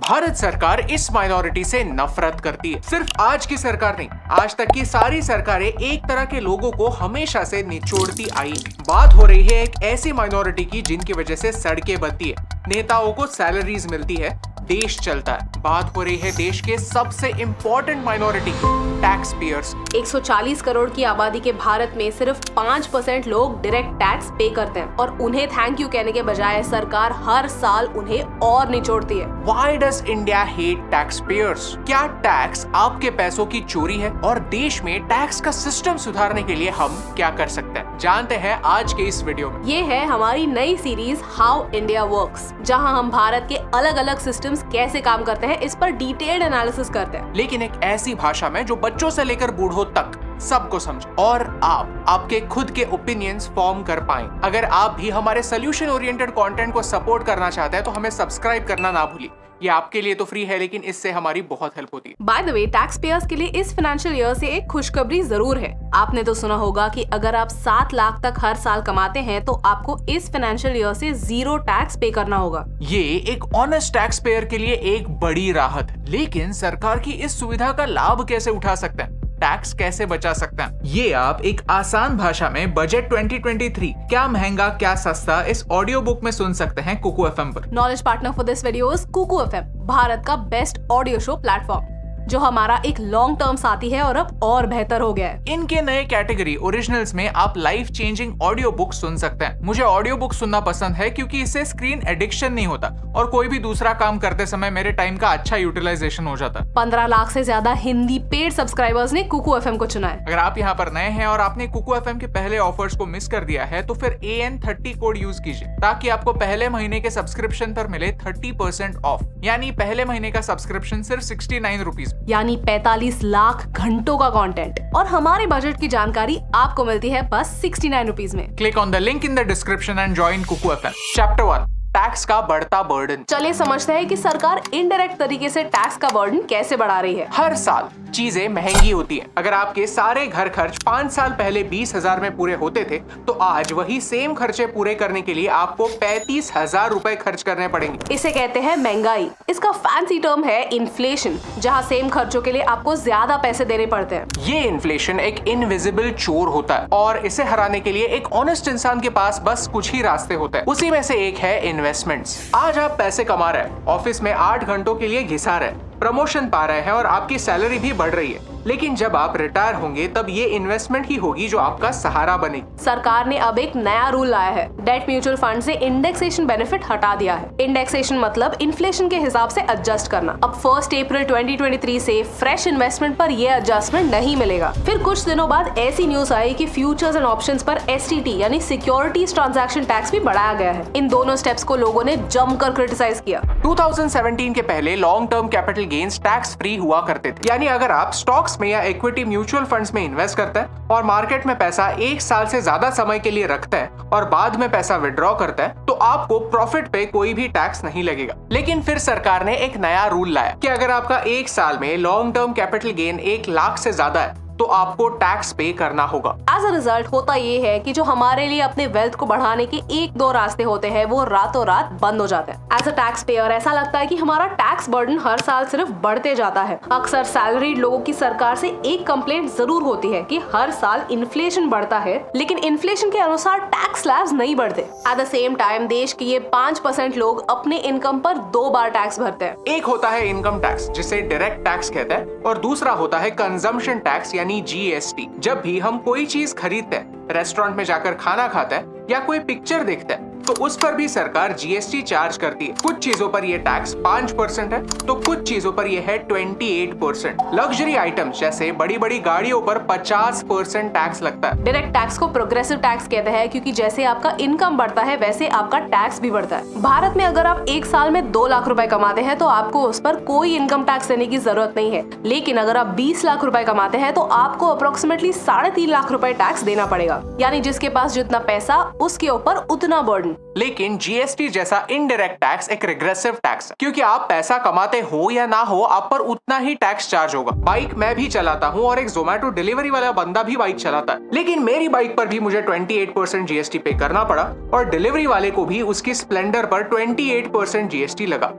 भारत सरकार इस माइनॉरिटी से नफरत करती है। सिर्फ आज की सरकार नहीं, आज तक की सारी सरकारें एक तरह के लोगों को हमेशा से निचोड़ती आई। बात हो रही है एक ऐसी माइनॉरिटी की जिनकी वजह से सड़कें बनती है, नेताओं को सैलरीज मिलती है, देश चलता है। बात हो रही है देश के सबसे important minority, tax payers. 140 crore की आबादी के भारत में सिर्फ 5% लोग डायरेक्ट टैक्स पे करते हैं और उन्हें थैंक यू कहने के बजाय सरकार हर साल उन्हें और निचोड़ती है। Why does India hate taxpayers? क्या टैक्स आपके पैसों की चोरी है? और देश में टैक्स का सिस्टम सुधारने के लिए हम क्या कर सकते हैं, जानते हैं आज के इस वीडियो में। ये है हमारी नई सीरीज हाउ इंडिया वर्क्स, जहां हम भारत के अलग अलग सिस्टम्स कैसे काम करते हैं इस पर डिटेल्ड एनालिसिस करते हैं, लेकिन एक ऐसी भाषा में जो बच्चों से लेकर बूढ़ों तक सबको समझे और आप आपके खुद के ओपिनियंस फॉर्म कर पाएं। अगर आप भी हमारे सोल्यूशन ओरिएंटेड कंटेंट को सपोर्ट करना चाहते हैं तो हमें सब्सक्राइब करना ना भूलिए। ये आपके लिए तो फ्री है, लेकिन इससे हमारी बहुत हेल्प होती है। By the way, tax payers के लिए इस फाइनेंशियल ईयर से एक खुशखबरी जरूर है। आपने तो सुना होगा कि अगर आप 7 लाख तक हर साल कमाते हैं तो आपको इस फाइनेंशियल ईयर से 0 टैक्स पे करना होगा। ये एक ऑनेस्ट टैक्स पेयर के लिए एक बड़ी राहत है, लेकिन सरकार की इस सुविधा का लाभ कैसे उठा सकते हैं, टैक्स कैसे बचा सकते हैं, ये आप एक आसान भाषा में बजट 2023 क्या महंगा क्या सस्ता इस ऑडियो बुक में सुन सकते हैं कुकू एफएम पर। Knowledge partner for this video is Kuku FM, Bharat का बेस्ट ऑडियो शो प्लेटफॉर्म, जो हमारा एक लॉन्ग टर्म साथी है और अब और बेहतर हो गया है। इनके नए कैटेगरी ओरिजिनल्स में आप लाइफ चेंजिंग ऑडियो बुक सुन सकते हैं। मुझे ऑडियो बुक सुनना पसंद है क्योंकि इससे स्क्रीन एडिक्शन नहीं होता और कोई भी दूसरा काम करते समय मेरे टाइम का अच्छा यूटिलाइजेशन हो जाता है। 15 लाख से ज्यादा हिंदी पेड सब्सक्राइबर्स ने कुकू एफएम को चुना है। अगर आप यहाँ पर नए हैं और आपने कुकू एफएम के पहले ऑफर्स को मिस कर दिया है तो फिर AN30 कोड यूज कीजिए ताकि आपको पहले महीने के सब्सक्रिप्शन पर मिले 30% ऑफ, यानी पहले महीने का सब्सक्रिप्शन सिर्फ 69 रुपीज, यानी 45 लाख घंटों का कंटेंट, और हमारे बजट की जानकारी आपको मिलती है बस 69 रुपीज में। Click on the link in the description and join Kuku FM. Chapter 1, tax का बढ़ता बर्डन। चलिए समझते हैं कि सरकार इनडायरेक्ट तरीके से टैक्स का बर्डन कैसे बढ़ा रही है। हर साल चीजें महंगी होती हैं। अगर आपके सारे घर खर्च 5 साल पहले 20,000 में पूरे होते थे तो आज वही सेम खर्चे पूरे करने के लिए आपको 35,000 रुपए खर्च करने पड़ेंगे। इसे कहते हैं महंगाई। इसका फैंसी टर्म है इन्फ्लेशन, जहाँ सेम खर्चों के लिए आपको ज्यादा पैसे देने पड़ते हैं। ये इन्फ्लेशन एक इनविजिबल चोर होता है और इसे हराने के लिए एक ऑनेस्ट इंसान के पास बस कुछ ही रास्ते होते हैं। उसी में से एक है इन्वेस्टमेंट्स। आज आप पैसे कमा रहे हैं, ऑफिस में 8 घंटों के लिए घिसा रहे हैं, प्रमोशन पा रहे हैं और आपकी सैलरी भी बढ़ रही है, लेकिन जब आप रिटायर होंगे तब ये इन्वेस्टमेंट ही होगी जो आपका सहारा बनेगी। सरकार ने अब एक नया रूल लाया है। डेट म्यूचुअल फंड से इंडेक्सेशन बेनिफिट हटा दिया है। इंडेक्सेशन मतलब इन्फ्लेशन के हिसाब से एडजस्ट करना। अब 1 अप्रैल 2023 से फ्रेश इन्वेस्टमेंट पर ये एडजस्टमेंट नहीं मिलेगा। फिर कुछ दिनों बाद ऐसी न्यूज आई कि फ्यूचर्स एंड ऑप्शंस पर STT यानी सिक्योरिटीज ट्रांजैक्शन टैक्स भी बढ़ाया गया है। इन दोनों स्टेप्स को लोगों ने जमकर क्रिटिसाइज किया। 2017 के पहले long term capital gains tax free हुआ करते थे, यानी अगर आप स्टॉक्स में या इक्विटी म्यूचुअल फंड्स में इन्वेस्ट करता है और मार्केट में पैसा 1 साल से ज्यादा समय के लिए रखता है और बाद में पैसा विड्रॉ करता है तो आपको प्रॉफिट पे कोई भी टैक्स नहीं लगेगा। लेकिन फिर सरकार ने एक नया रूल लाया कि अगर आपका 1 साल में long term capital gain 1 lakh से ज्यादा है तो आपको टैक्स पे करना होगा। एज अ रिजल्ट होता ये है कि जो हमारे लिए अपने वेल्थ को बढ़ाने के 1-2 रास्ते होते हैं वो रातों रात बंद हो जाते हैं। एज अ टैक्स पेयर ऐसा लगता है कि हमारा टैक्स बर्डन हर साल सिर्फ बढ़ते जाता है। अक्सर सैलरीड लोगों की सरकार से एक कंप्लेंट जरूर होती है कि हर साल इन्फ्लेशन बढ़ता है, लेकिन इन्फ्लेशन के अनुसार टैक्स स्लैब्स नहीं बढ़ते। एट द सेम टाइम देश के ये 5% लोग अपने इनकम पर 2 बार टैक्स भरते हैं। एक होता है इनकम टैक्स जिसे डायरेक्ट टैक्स कहते हैं और दूसरा होता है कंजम्पशन टैक्स यानी GST। जब भी हम कोई चीज खरीदते हैं, रेस्टोरेंट में जाकर खाना खाता है या कोई पिक्चर देखता है तो उस पर भी सरकार GST चार्ज करती है। कुछ चीजों पर यह टैक्स 5% है तो कुछ चीजों पर यह है 28%। लग्जरी आइटम्स जैसे बड़ी बड़ी गाड़ियों पर 50% टैक्स लगता है। डायरेक्ट टैक्स को प्रोग्रेसिव टैक्स कहते हैं क्योंकि जैसे आपका इनकम बढ़ता है वैसे आपका टैक्स भी बढ़ता है। भारत में अगर आप 1 साल में 2 लाख रुपए कमाते हैं तो आपको उस पर कोई इनकम टैक्स देने की जरूरत नहीं है, लेकिन अगर आप 20 लाख रुपए कमाते हैं तो आपको अप्रोक्सीमेटली 3.5 लाख रुपए टैक्स देना पड़ेगा। यानी जिसके पास जितना पैसा उसके ऊपर उतना बर्डन। लेकिन जीएसटी जैसा इनडायरेक्ट टैक्स एक रिग्रेसिव टैक्स है, क्योंकि आप पैसा कमाते हो या ना हो आप पर उतना ही टैक्स चार्ज होगा। बाइक मैं भी चलाता हूँ और एक जोमेटो डिलीवरी वाला बंदा भी बाइक चलाता है, लेकिन मेरी बाइक पर भी मुझे 28% जीएसटी पे करना पड़ा और डिलीवरी वाले को भी उसकी स्प्लेंडर पर 28% जीएसटी लगा।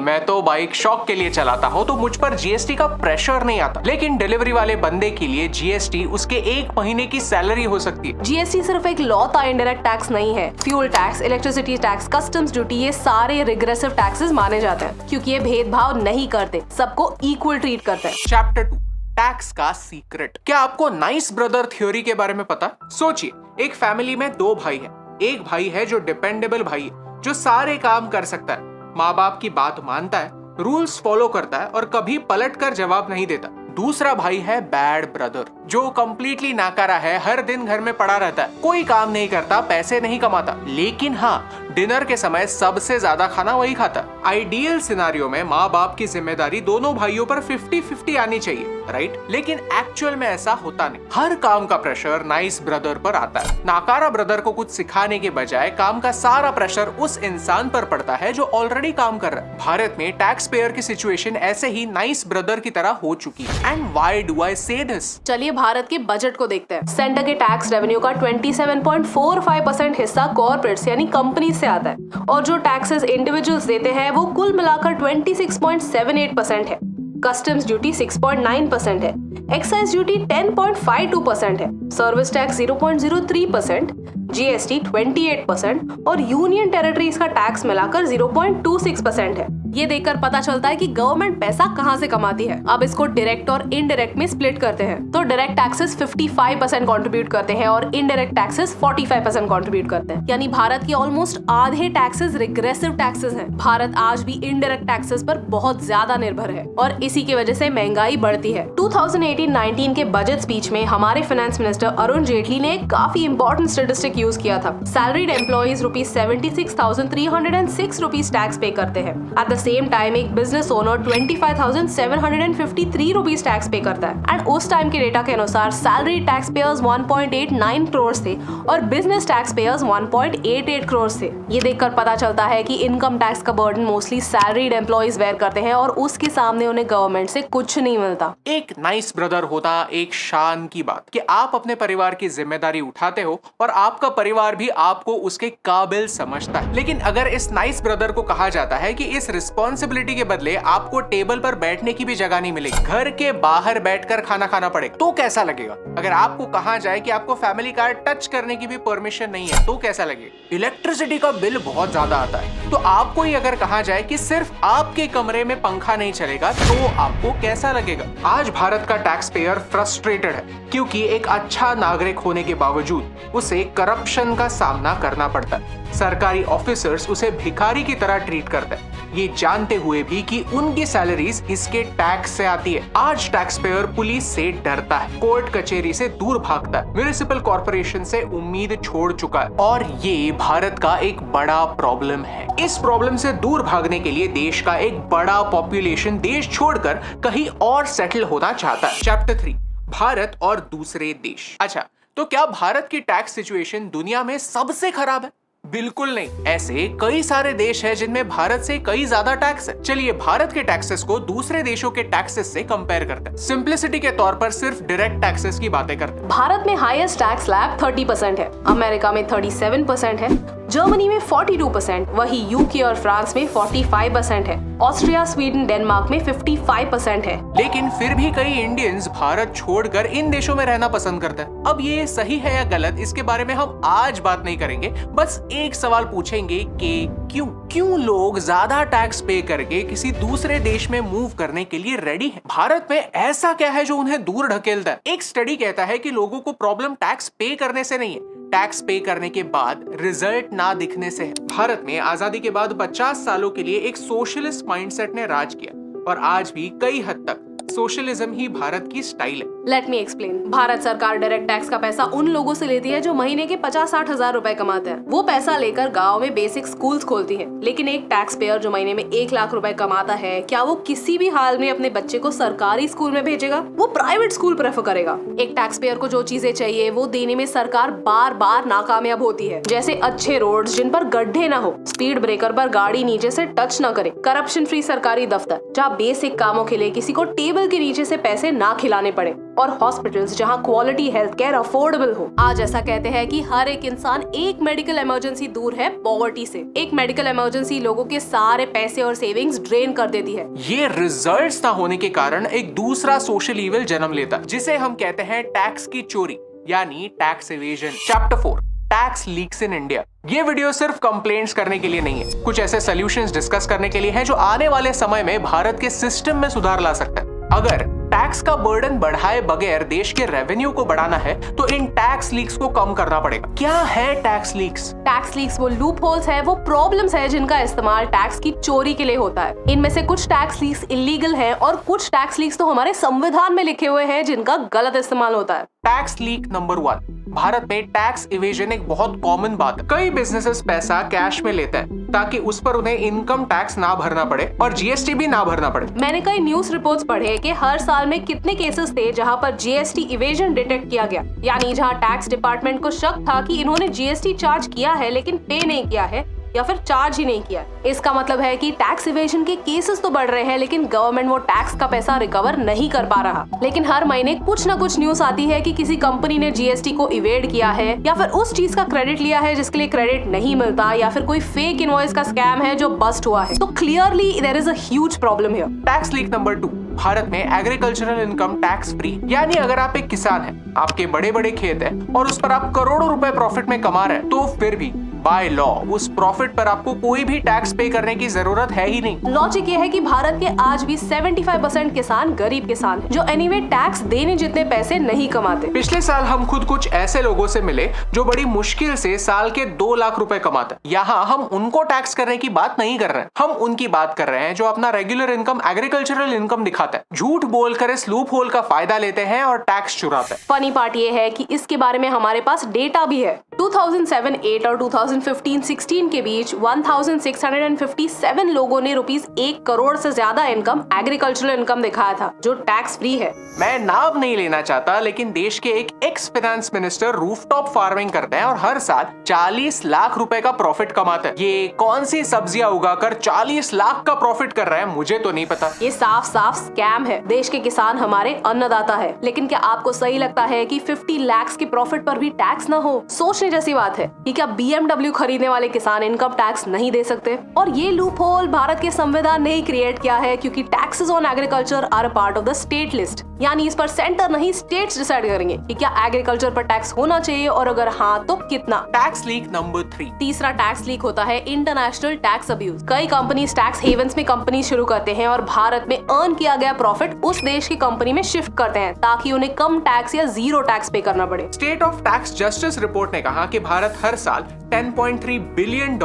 मैं तो बाइक शौक के लिए चलाता हूँ तो मुझ पर जीएसटी का प्रेशर नहीं आता, लेकिन डिलीवरी वाले बंदे के लिए जीएसटी उसके एक महीने की सैलरी हो सकती है। जीएसटी सिर्फ एक लौता इनडायरेक्ट टैक्स नहीं है। Fuel tax, electricity tax, customs duty, ये सारे रिग्रेसिव टैक्सेस माने जाते हैं, क्योंकि ये भेदभाव नहीं करते, सबको इक्वल ट्रीट करते हैं। चैप्टर 2, टैक्स का सीक्रेट। क्या आपको नाइस ब्रदर थ्योरी के बारे में पता? सोचिए, एक फैमिली में 2 भाई हैं। एक भाई है जो डिपेंडेबल भाई है, जो सारे काम कर सकता है, माँ बाप की बात मानता है, रूल्स फॉलो करता है और कभी पलट कर जवाब नहीं देता। दूसरा भाई है बैड ब्रदर, जो कंप्लीटली नाकारा है, हर दिन घर में पड़ा रहता है, कोई काम नहीं करता, पैसे नहीं कमाता, लेकिन हाँ डिनर के समय सबसे ज्यादा खाना वही खाता। आइडियल सिनारियो में माँ बाप की जिम्मेदारी दोनों भाइयों पर 50-50 आनी चाहिए, राइट? लेकिन एक्चुअल में ऐसा होता नहीं। हर काम का प्रेशर नाइस ब्रदर पर आता है। नाकारा ब्रदर को कुछ सिखाने के बजाय काम का सारा प्रेशर उस इंसान पर पड़ता है जो ऑलरेडी काम कर रहा है। भारत में टैक्स पेयर की सिचुएशन ऐसे ही नाइस ब्रदर की तरह हो चुकी है। एंड व्हाई डू आई से दिस? चलिए भारत के बजट को देखते हैं। सेंटर के टैक्स रेवेन्यू का 27.45% हिस्सा कॉर्पोरेट्स यानी कंपनी से आता है, और जो टैक्सेस इंडिविजुअल्स देते हैं वो कुल मिलाकर 26.78% है। कस्टम्स ड्यूटी 6.9% है, एक्साइज ड्यूटी 10.52% है, सर्विस टैक्स 0.03%, जीएसटी 28% और यूनियन टेरिटरीज का टैक्स मिलाकर 0.26% है। ये देखकर पता चलता है कि गवर्नमेंट पैसा कहां से कमाती है। अब इसको डायरेक्ट और इनडायरेक्ट में स्प्लिट करते हैं, तो डायरेक्ट टैक्सेस 55% कंट्रीब्यूट करते हैं और इनडायरेक्ट टैक्सेस 45% कंट्रीब्यूट करते हैं। यानी भारत के ऑलमोस्ट आधे टैक्सेस रिग्रेसिव टैक्सेस हैं। भारत आज भी इनडायरेक्ट टैक्सेस पर बहुत ज्यादा निर्भर है और इसी की वजह से महंगाई बढ़ती है। 2018-19 के बजट स्पीच में हमारे फाइनेंस मिनिस्टर अरुण जेटली ने काफी इंपॉर्टेंट स्टैटिस्टिक यूज किया था। सैलरीड एम्प्लॉइज ₹76,306 टैक्स पे करते हैं। एट द सेम टाइम एक बिजनेस ओनर 25,753 रुपीज टैक्स पे करता है। एंड उस टाइम के डेटा के अनुसार सैलरी टैक्स पेयर्स 1.89 करोड़ थे और बिजनेस टैक्स पेयर्स 1.88 करोड़ थे। ये देखकर पता चलता है कि इनकम टैक्स का burden mostly salaried employees bear करते हैं और उसके सामने उन्हें गवर्नमेंट से कुछ नहीं मिलता। एक नाइस ब्रदर होता एक शान की बात कि आप अपने परिवार की जिम्मेदारी उठाते हो और आपका परिवार भी आपको उसके काबिल समझता है। लेकिन अगर इस नाइस ब्रदर को कहा जाता है कि इस रिस्पॉन्सिबिलिटी के बदले आपको टेबल पर बैठने की भी जगह नहीं मिलेगी, घर के बाहर बैठकर खाना खाना पड़ेगा, तो कैसा लगेगा? अगर आपको कहा जाए कि आपको फैमिली कार्ड टच करने की भी परमिशन नहीं है, तो कैसा लगेगा? इलेक्ट्रिसिटी का बिल बहुत ज्यादा आता है, तो आपको ही अगर कहा जाए कि सिर्फ आपके कमरे में पंखा नहीं चलेगा, तो आपको कैसा लगेगा? आज भारत का टैक्स पेयर फ्रस्ट्रेटेड है क्योंकि एक अच्छा नागरिक होने के बावजूद उसे करप्शन का सामना करना पड़ता है। सरकारी ऑफिसर्स उसे भिखारी की तरह ट्रीट करते हैं, ये जानते हुए भी कि उनकी सैलरीज इसके टैक्स से आती है। आज टैक्स पेयर पुलिस से डरता है, कोर्ट कचहरी से दूर भागता है, म्युनिसिपल कॉर्पोरेशन से उम्मीद छोड़ चुका है और ये भारत का एक बड़ा प्रॉब्लम है। इस प्रॉब्लम से दूर भागने के लिए देश का एक बड़ा पॉपुलेशन देश छोड़कर कहीं और सेटल होना चाहता है। चैप्टर 3, भारत और दूसरे देश। अच्छा, तो क्या भारत की टैक्स सिचुएशन दुनिया में सबसे खराब है? बिल्कुल नहीं। ऐसे कई सारे देश हैं जिनमें भारत से कई ज्यादा टैक्स है। चलिए भारत के टैक्सेस को दूसरे देशों के टैक्सेस से कंपेयर करते हैं। सिंप्लिसिटी के तौर पर सिर्फ डायरेक्ट टैक्सेस की बातें करते हैं। भारत में हाईएस्ट टैक्स स्लैब 30% है, अमेरिका में 37% है, जर्मनी में 42%, वही यूके और फ्रांस में 45% है, ऑस्ट्रिया, स्वीडन, डेनमार्क में 55% है। लेकिन फिर भी कई इंडियंस भारत छोड़कर इन देशों में रहना पसंद करते हैं। अब ये सही है या गलत, इसके बारे में हम आज बात नहीं करेंगे, बस एक सवाल पूछेंगे कि क्यों लोग ज्यादा टैक्स पे करके किसी दूसरे देश में मूव करने के लिए रेडी हैं? भारत में ऐसा क्या है जो उन्हें दूर ढकेलता है? एक स्टडी कहता है कि लोगों को प्रॉब्लम टैक्स पे करने से नहीं है, टैक्स पे करने के बाद रिजल्ट ना दिखने से है। भारत में आजादी के बाद 50 सालों के लिए एक सोशलिस्ट माइंडसेट ने राज किया और आज भी कई हद तक सोशलिज्म ही भारत की स्टाइल है। Let me explain. भारत सरकार डायरेक्ट टैक्स का पैसा उन लोगों से लेती है जो महीने के 50-60 हजार रुपए कमाते हैं। वो पैसा लेकर गाँव में बेसिक स्कूल्स खोलती है। लेकिन एक टैक्स पेयर जो महीने में 1 लाख रुपए कमाता है, क्या वो किसी भी हाल में अपने बच्चे को सरकारी स्कूल में भेजेगा? वो प्राइवेट स्कूल प्रेफर करेगा। एक टैक्स पेयर को जो चीजें चाहिए वो देने में सरकार बार बार नाकामयाब होती है, जैसे अच्छे रोड्स जिन पर गड्ढे ना हो, स्पीड ब्रेकर पर गाड़ी नीचे से टच ना करे, करप्शन फ्री सरकारी दफ्तर जहाँ बेसिक कामों के लिए किसी को टेबल के नीचे से पैसे ना खिलाने पड़े, और हॉस्पिटल्स जहाँ क्वालिटी हेल्थ केयर अफोर्डेबल हो। आज ऐसा कहते हैं कि हर एक इंसान एक मेडिकल इमरजेंसी दूर है पॉवर्टी से। एक मेडिकल इमरजेंसी लोगों के सारे पैसे और सेविंग्स ड्रेन कर देती है। ये रिजल्ट्स ना होने के कारण एक दूसरा सोशल इविल जन्म लेता, जिसे हम कहते हैं टैक्स की चोरी यानी tax evasion. Chapter 4 tax leaks in India. ये वीडियो सिर्फ कंप्लेंट्स करने के लिए नहीं है, कुछ ऐसे सॉल्यूशंस डिस्कस करने के लिए है जो आने वाले समय में भारत के सिस्टम में सुधार ला सकता है। अगर टैक्स का बर्डन बढ़ाए बगैर देश के रेवेन्यू को बढ़ाना है तो इन टैक्स लीक्स को कम करना पड़ेगा। क्या है टैक्स लीक्स? टैक्स लीक्स वो लूप होल्स है, वो प्रॉब्लम्स है जिनका इस्तेमाल टैक्स की चोरी के लिए होता है। इनमें से कुछ टैक्स लीक्स इलीगल हैं और कुछ टैक्स लीक्स तो हमारे संविधान में लिखे हुए हैं जिनका गलत इस्तेमाल होता है। Tax leak number 1। भारत में टैक्स इवेजन एक बहुत कॉमन बात है। कई बिजनेसेस पैसा कैश में लेते हैं ताकि उस पर उन्हें इनकम टैक्स ना भरना पड़े और जीएसटी भी ना भरना पड़े। मैंने कई न्यूज रिपोर्ट्स पढ़े कि हर साल में कितने केसेस थे जहां पर जीएसटी इवेजन डिटेक्ट किया गया, यानी जहां टैक्स डिपार्टमेंट को शक था कि इन्होंने जीएसटी चार्ज किया है लेकिन पे नहीं किया है या फिर चार्ज ही नहीं किया। इसका मतलब है कि टैक्स इवेजन के केसेस तो बढ़ रहे हैं लेकिन गवर्नमेंट वो टैक्स का पैसा रिकवर नहीं कर पा रहा। लेकिन हर महीने कुछ ना कुछ न्यूज आती है कि किसी कंपनी ने जीएसटी को इवेड किया है या फिर उस चीज का क्रेडिट लिया है जिसके लिए क्रेडिट नहीं मिलता, या फिर कोई फेक इनवॉइस का स्कैम है जो बस्ट हुआ है। तो clearly there is a huge problem here. Tax leak number 2। Bharat में एग्रीकल्चरल इनकम टैक्स फ्री, यानी अगर आप एक किसान हैं, आपके बड़े बड़े खेत हैं और उस पर आप करोड़ों रुपए प्रॉफिट में कमा रहे हैं, तो फिर भी बाय लॉ उस प्रॉफिट पर आपको कोई भी टैक्स पे करने की जरूरत है ही नहीं। लॉजिक ये है कि भारत के आज भी 75% किसान गरीब किसान हैं, जो एनीवे टैक्स देने जितने पैसे नहीं कमाते। पिछले साल हम खुद कुछ ऐसे लोगों से मिले जो बड़ी मुश्किल से साल के 2 लाख रुपए कमाते। यहाँ हम उनको टैक्स करने की बात नहीं कर रहे हैं, हम उनकी बात कर रहे हैं जो अपना रेगुलर इनकम एग्रीकल्चरल इनकम दिखाता है, झूठ बोलकर इस लूप होल का फायदा लेते हैं और टैक्स चुराते हैं। फनी पार्ट ये है कि इसके बारे में हमारे पास डेटा भी है। 2007-8 और 2015-16 के बीच 1657 लोगों ने ₹1 करोड़ से ज्यादा इनकम एग्रीकल्चरल इनकम दिखाया था जो टैक्स फ्री है। मैं नाम नहीं लेना चाहता, लेकिन देश के एक ex finance minister rooftop farming करते हैं और हर साल 40 लाख रुपए का प्रॉफिट कमाते हैं। ये कौन सी सब्जियां उगाकर 40 लाख का प्रॉफिट कर रहे हैं मुझे तो नहीं पता। ये साफ साफ स्कैम है। देश के किसान हमारे अन्नदाता है, लेकिन क्या आपको सही लगता है कि 50 लाख के प्रॉफिट पर भी टैक्स ना हो? सोचने जैसी बात है कि क्या BMW खरीदने वाले किसान इनकम टैक्स नहीं दे सकते? और ये लूप होल भारत के संविधान ने ही क्रिएट किया है, क्योंकि taxes on agriculture are a part of the state list, यानी इस पर सेंटर नहीं स्टेट्स डिसाइड करेंगे कि क्या एग्रीकल्चर पर टैक्स होना चाहिए और अगर हाँ तो कितना। Tax leak number 3। तीसरा टैक्स लीक होता है इंटरनेशनल टैक्स अब्यूज। कई कंपनीज टैक्स हेवंस में कंपनी शुरू करते हैं और भारत में अर्न किया गया प्रॉफिट उस देश की कंपनी में शिफ्ट करते हैं ताकि उन्हें कम टैक्स या जीरो टैक्स पे करना पड़े। State of tax justice report ने कहा कि भारत हर साल $10.3 बिलियन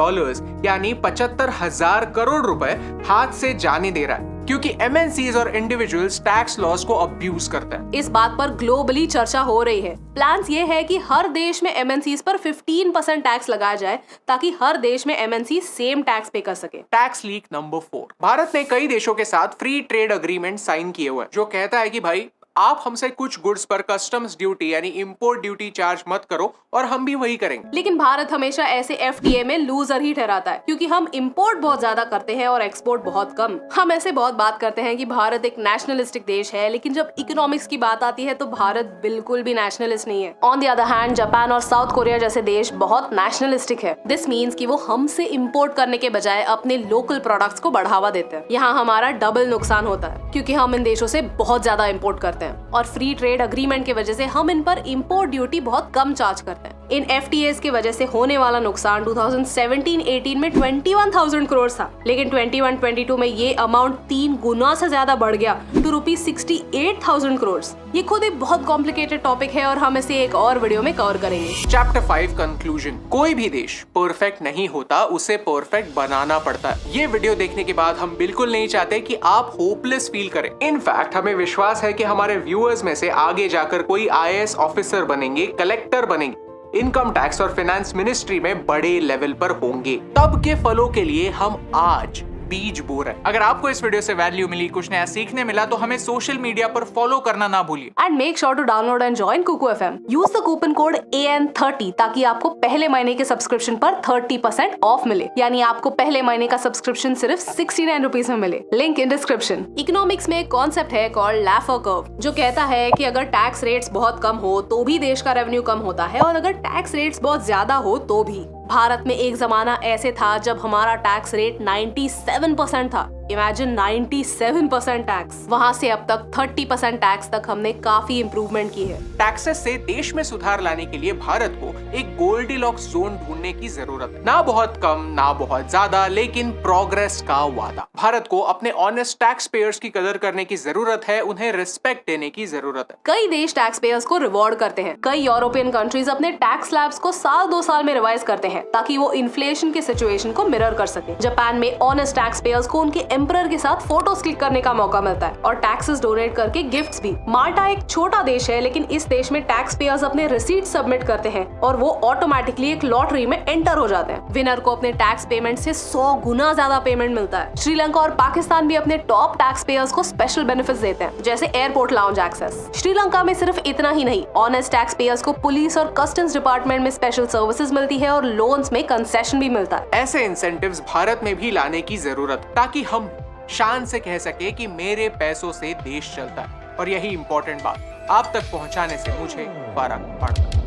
यानी 75,000 करोड़ रुपए हाथ से जाने दे रहा है, क्योंकि MNCs और इंडिविजुअल्स टैक्स लॉज को अब्यूज करते हैं। इस बात पर ग्लोबली चर्चा हो रही है। प्लान्स ये है कि हर देश में MNCs पर 15% टैक्स लगाया जाए ताकि हर देश में MNC सेम टैक्स पे कर सके। Tax leak number 4। भारत ने कई देशों के साथ फ्री ट्रेड अग्रीमेंट साइन किए हुए हैं जो कहता है कि भाई आप हमसे कुछ गुड्स पर कस्टम्स ड्यूटी यानी इंपोर्ट ड्यूटी चार्ज मत करो और हम भी वही करेंगे। लेकिन भारत हमेशा ऐसे FTA में लूजर ही ठहराता है, क्योंकि हम इंपोर्ट बहुत ज्यादा करते हैं और एक्सपोर्ट बहुत कम। हम ऐसे बहुत बात करते हैं कि भारत एक नेशनलिस्टिक देश है, लेकिन जब इकोनॉमिक्स की बात आती है तो भारत बिल्कुल भी नेशनलिस्ट नहीं है। On the other hand Japan और साउथ कोरिया जैसे देश बहुत नेशनलिस्टिक है। दिस मीन्स कि वो हमसे इंपोर्ट करने के बजाय अपने लोकल प्रोडक्ट्स को बढ़ावा देते हैं। यहाँ हमारा डबल नुकसान होता है, क्योंकि हम इन देशों से बहुत ज्यादा इंपोर्ट करते हैं और फ्री ट्रेड अग्रीमेंट की वजह से हम इन पर इंपोर्ट ड्यूटी बहुत कम चार्ज करते हैं। इन FTAs की वजह से होने वाला नुकसान 2017-18 में 21,000 करोड़ था, लेकिन 21-22 में ये अमाउंट 3 गुना से ज्यादा बढ़ गया टू ₹68,000 करोड़। ये खुद एक बहुत कॉम्प्लिकेटेड टॉपिक है और हम इसे एक और वीडियो में कवर करेंगे। Chapter 5 conclusion. कोई भी देश परफेक्ट नहीं होता, उसे परफेक्ट बनाना पड़ता है। ये वीडियो देखने के बाद हम बिल्कुल नहीं चाहते कि आप होपलेस फील करें। इनफैक्ट हमें विश्वास है कि हमारे व्यूअर्स में से आगे जाकर कोई IAS ऑफिसर बनेंगे, कलेक्टर बनेंगे, इनकम टैक्स और फाइनेंस मिनिस्ट्री में बड़े लेवल पर होंगे। तब के फलों के लिए हम आज बीज बो रहे हैं। अगर आपको इस वीडियो से वैल्यू मिली, कुछ नया सीखने मिला, तो हमें सोशल मीडिया पर फॉलो करना ना भूलिए। And make sure to download and join Kuku FM। Use the coupon code AN30 ताकि आपको पहले महीने के सब्सक्रिप्शन पर 30% ऑफ मिले। यानी आपको पहले महीने का सब्सक्रिप्शन सिर्फ 69 रुपीज में मिले। Link in description. इकोनॉमिक्स में एक कॉन्सेप्ट है कॉल्ड लैफर कर्व, जो कहता है कि अगर टैक्स रेट्स बहुत कम हो तो भी देश का रेवेन्यू कम होता है, और अगर टैक्स रेट्स बहुत ज्यादा हो तो भी। भारत में एक जमाना ऐसे था जब हमारा टैक्स रेट 97% था। Imagine 97% tax. वहाँ से अब तक 30% टैक्स तक हमने काफी इम्प्रूवमेंट की है। टैक्सेस से देश में सुधार लाने के लिए भारत को एक गोल्डीलॉक्स जोन ढूंढने की जरूरत है। ना बहुत कम, ना बहुत ज्यादा, लेकिन प्रोग्रेस का वादा। भारत को अपने ऑनेस्ट टैक्स पेयर्स की कदर करने की जरूरत है, उन्हें रिस्पेक्ट देने की जरूरत है। कई देश टैक्स पेयर्स को रिवॉर्ड करते हैं। कई यूरोपियन कंट्रीज अपने टैक्स स्लैब्स को साल 2 साल में रिवाइज करते हैं ताकि वो इन्फ्लेशन के सिचुएशन को मिरर कर सके। जापान में ऑनेस्ट टैक्स पेयर्स को उनके एम्परर के साथ फोटोज क्लिक करने का मौका मिलता है और टैक्सेस डोनेट करके गिफ्ट्स भी। माल्टा एक छोटा देश है, लेकिन इस देश में टैक्स पेयर्स अपने रिसीट सबमिट करते हैं और वो ऑटोमेटिकली एक लॉटरी में एंटर हो जाते हैं। विनर को अपने टैक्स पेमेंट से 100 गुना ज्यादा पेमेंट मिलता है। श्रीलंका और पाकिस्तान भी अपने टॉप टैक्स पेयर्स को स्पेशल बेनिफिट्स देते हैं, जैसे एयरपोर्ट लाउंज एक्सेस। श्रीलंका में सिर्फ इतना ही नहीं, ऑनेस्ट टैक्स पेयर्स को पुलिस और कस्टम्स डिपार्टमेंट में स्पेशल सर्विसेज मिलती है और लोन्स में कंसेशन भी मिलता है। ऐसे इंसेंटिव्स भारत में भी लाने की जरूरत, ताकि हम शान से कह सके कि मेरे पैसों से देश चलता है। और यही इंपॉर्टेंट बात आप तक पहुंचाने से मुझे फर्क पड़ता है।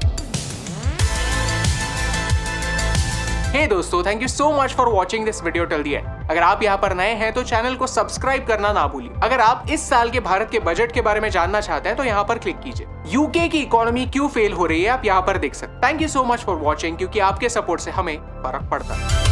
हे दोस्तों, thank you so much for watching this video till the end. अगर आप यहाँ पर नए हैं तो चैनल को सब्सक्राइब करना ना भूलिए। अगर आप इस साल के भारत के बजट के बारे में जानना चाहते हैं तो यहाँ पर क्लिक कीजिए। यूके की इकोनॉमी क्यों फेल हो रही है आप यहाँ पर देख सकते हैं। Thank you so much for watching, क्योंकि आपके सपोर्ट से हमें फर्क पड़ता है।